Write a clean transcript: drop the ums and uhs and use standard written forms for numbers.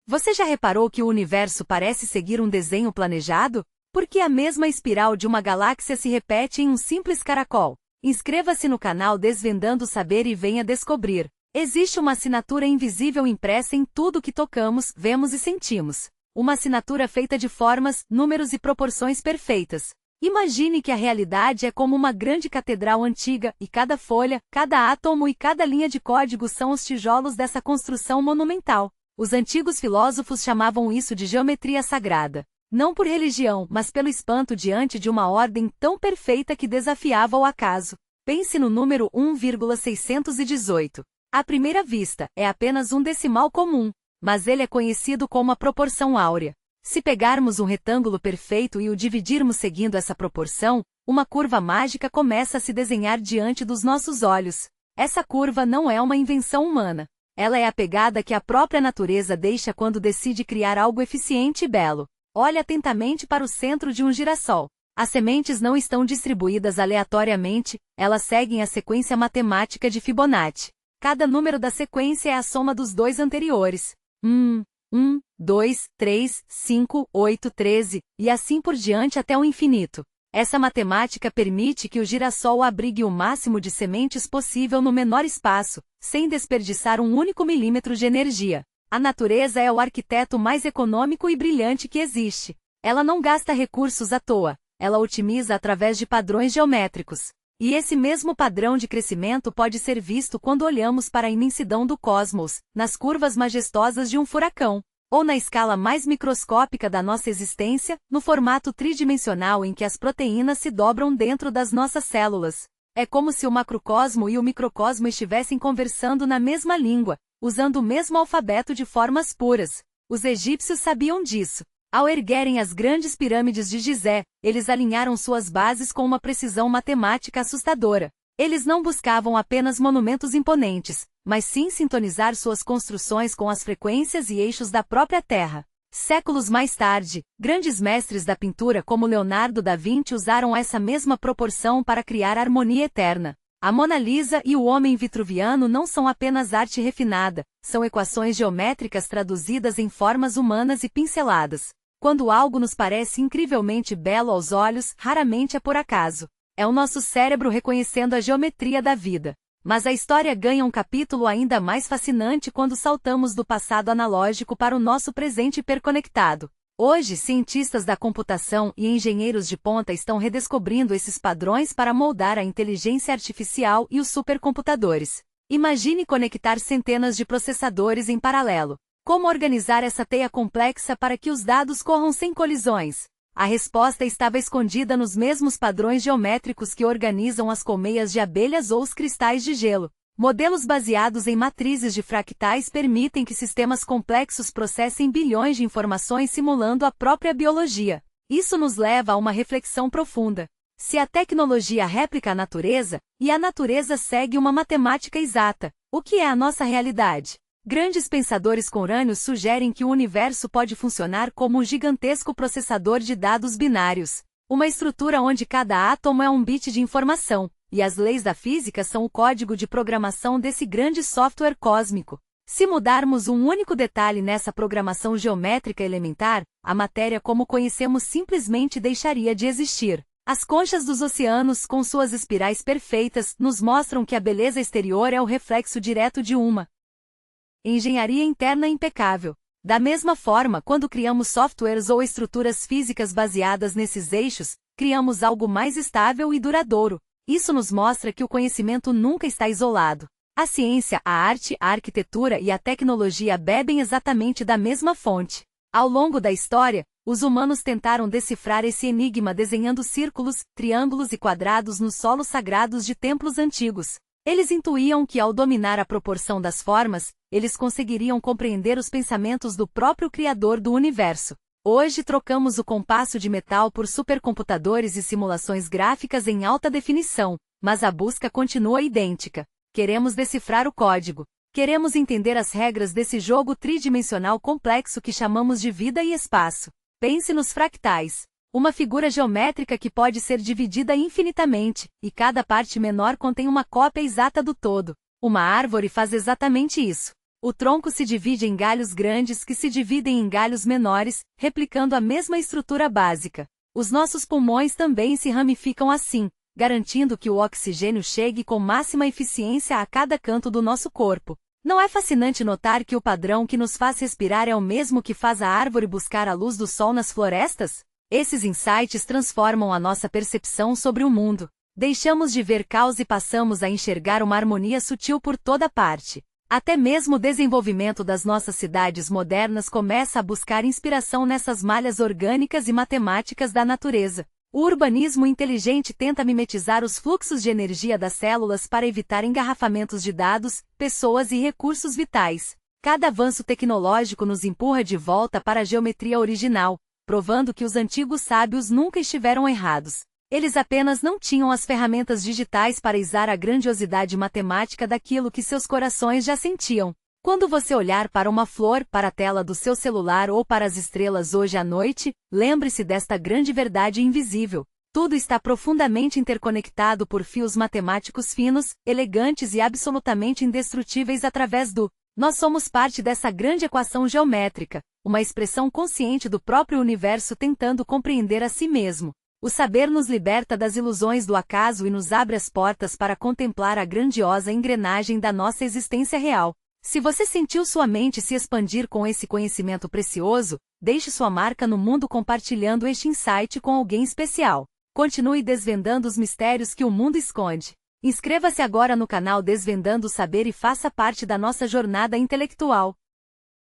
Você já reparou que o universo parece seguir um desenho planejado? Porque a mesma espiral de uma galáxia se repete em um simples caracol. Inscreva-se no canal Desvendando o Saber e venha descobrir. Existe uma assinatura invisível impressa em tudo que tocamos, vemos e sentimos. Uma assinatura feita de formas, números e proporções perfeitas. Imagine que a realidade é como uma grande catedral antiga, e cada folha, cada átomo e cada linha de código são os tijolos dessa construção monumental. Os antigos filósofos chamavam isso de geometria sagrada. Não por religião, mas pelo espanto diante de uma ordem tão perfeita que desafiava o acaso. Pense no número 1,618. À primeira vista, é apenas um decimal comum, mas ele é conhecido como a proporção áurea. Se pegarmos um retângulo perfeito e o dividirmos seguindo essa proporção, uma curva mágica começa a se desenhar diante dos nossos olhos. Essa curva não é uma invenção humana. Ela é a pegada que a própria natureza deixa quando decide criar algo eficiente e belo. Olhe atentamente para o centro de um girassol. As sementes não estão distribuídas aleatoriamente, elas seguem a sequência matemática de Fibonacci. Cada número da sequência é a soma dos dois anteriores. 1, 2, 3, 5, 8, 13, e assim por diante até o infinito. Essa matemática permite que o girassol abrigue o máximo de sementes possível no menor espaço, sem desperdiçar um único milímetro de energia. A natureza é o arquiteto mais econômico e brilhante que existe. Ela não gasta recursos à toa, ela otimiza através de padrões geométricos. E esse mesmo padrão de crescimento pode ser visto quando olhamos para a imensidão do cosmos, nas curvas majestosas de um furacão, ou na escala mais microscópica da nossa existência, no formato tridimensional em que as proteínas se dobram dentro das nossas células. É como se o macrocosmo e o microcosmo estivessem conversando na mesma língua, usando o mesmo alfabeto de formas puras. Os egípcios sabiam disso. Ao erguerem as grandes pirâmides de Gizé, eles alinharam suas bases com uma precisão matemática assustadora. Eles não buscavam apenas monumentos imponentes, mas sim sintonizar suas construções com as frequências e eixos da própria Terra. Séculos mais tarde, grandes mestres da pintura como Leonardo da Vinci usaram essa mesma proporção para criar harmonia eterna. A Mona Lisa e o homem vitruviano não são apenas arte refinada, são equações geométricas traduzidas em formas humanas e pinceladas. Quando algo nos parece incrivelmente belo aos olhos, raramente é por acaso. É o nosso cérebro reconhecendo a geometria da vida. Mas a história ganha um capítulo ainda mais fascinante quando saltamos do passado analógico para o nosso presente hiperconectado. Hoje, cientistas da computação e engenheiros de ponta estão redescobrindo esses padrões para moldar a inteligência artificial e os supercomputadores. Imagine conectar centenas de processadores em paralelo. Como organizar essa teia complexa para que os dados corram sem colisões? A resposta estava escondida nos mesmos padrões geométricos que organizam as colmeias de abelhas ou os cristais de gelo. Modelos baseados em matrizes de fractais permitem que sistemas complexos processem bilhões de informações simulando a própria biologia. Isso nos leva a uma reflexão profunda. Se a tecnologia replica a natureza, e a natureza segue uma matemática exata, o que é a nossa realidade? Grandes pensadores contemporâneos sugerem que o universo pode funcionar como um gigantesco processador de dados binários. Uma estrutura onde cada átomo é um bit de informação, e as leis da física são o código de programação desse grande software cósmico. Se mudarmos um único detalhe nessa programação geométrica elementar, a matéria como conhecemos simplesmente deixaria de existir. As conchas dos oceanos, com suas espirais perfeitas, nos mostram que a beleza exterior é o reflexo direto de uma engenharia interna impecável. Da mesma forma, quando criamos softwares ou estruturas físicas baseadas nesses eixos, criamos algo mais estável e duradouro. Isso nos mostra que o conhecimento nunca está isolado. A ciência, a arte, a arquitetura e a tecnologia bebem exatamente da mesma fonte. Ao longo da história, os humanos tentaram decifrar esse enigma desenhando círculos, triângulos e quadrados nos solos sagrados de templos antigos. Eles intuíam que, ao dominar a proporção das formas, eles conseguiriam compreender os pensamentos do próprio Criador do universo. Hoje trocamos o compasso de metal por supercomputadores e simulações gráficas em alta definição, mas a busca continua idêntica. Queremos decifrar o código. Queremos entender as regras desse jogo tridimensional complexo que chamamos de vida e espaço. Pense nos fractais. Uma figura geométrica que pode ser dividida infinitamente, e cada parte menor contém uma cópia exata do todo. Uma árvore faz exatamente isso. O tronco se divide em galhos grandes que se dividem em galhos menores, replicando a mesma estrutura básica. Os nossos pulmões também se ramificam assim, garantindo que o oxigênio chegue com máxima eficiência a cada canto do nosso corpo. Não é fascinante notar que o padrão que nos faz respirar é o mesmo que faz a árvore buscar a luz do sol nas florestas? Esses insights transformam a nossa percepção sobre o mundo. Deixamos de ver caos e passamos a enxergar uma harmonia sutil por toda parte. Até mesmo o desenvolvimento das nossas cidades modernas começa a buscar inspiração nessas malhas orgânicas e matemáticas da natureza. O urbanismo inteligente tenta mimetizar os fluxos de energia das células para evitar engarrafamentos de dados, pessoas e recursos vitais. Cada avanço tecnológico nos empurra de volta para a geometria original, provando que os antigos sábios nunca estiveram errados. Eles apenas não tinham as ferramentas digitais para izar a grandiosidade matemática daquilo que seus corações já sentiam. Quando você olhar para uma flor, para a tela do seu celular ou para as estrelas hoje à noite, lembre-se desta grande verdade invisível. Tudo está profundamente interconectado por fios matemáticos finos, elegantes e absolutamente indestrutíveis através do. Nós somos parte dessa grande equação geométrica, uma expressão consciente do próprio universo tentando compreender a si mesmo. O saber nos liberta das ilusões do acaso e nos abre as portas para contemplar a grandiosa engrenagem da nossa existência real. Se você sentiu sua mente se expandir com esse conhecimento precioso, deixe sua marca no mundo compartilhando este insight com alguém especial. Continue desvendando os mistérios que o mundo esconde. Inscreva-se agora no canal Desvendando o Saber e faça parte da nossa jornada intelectual.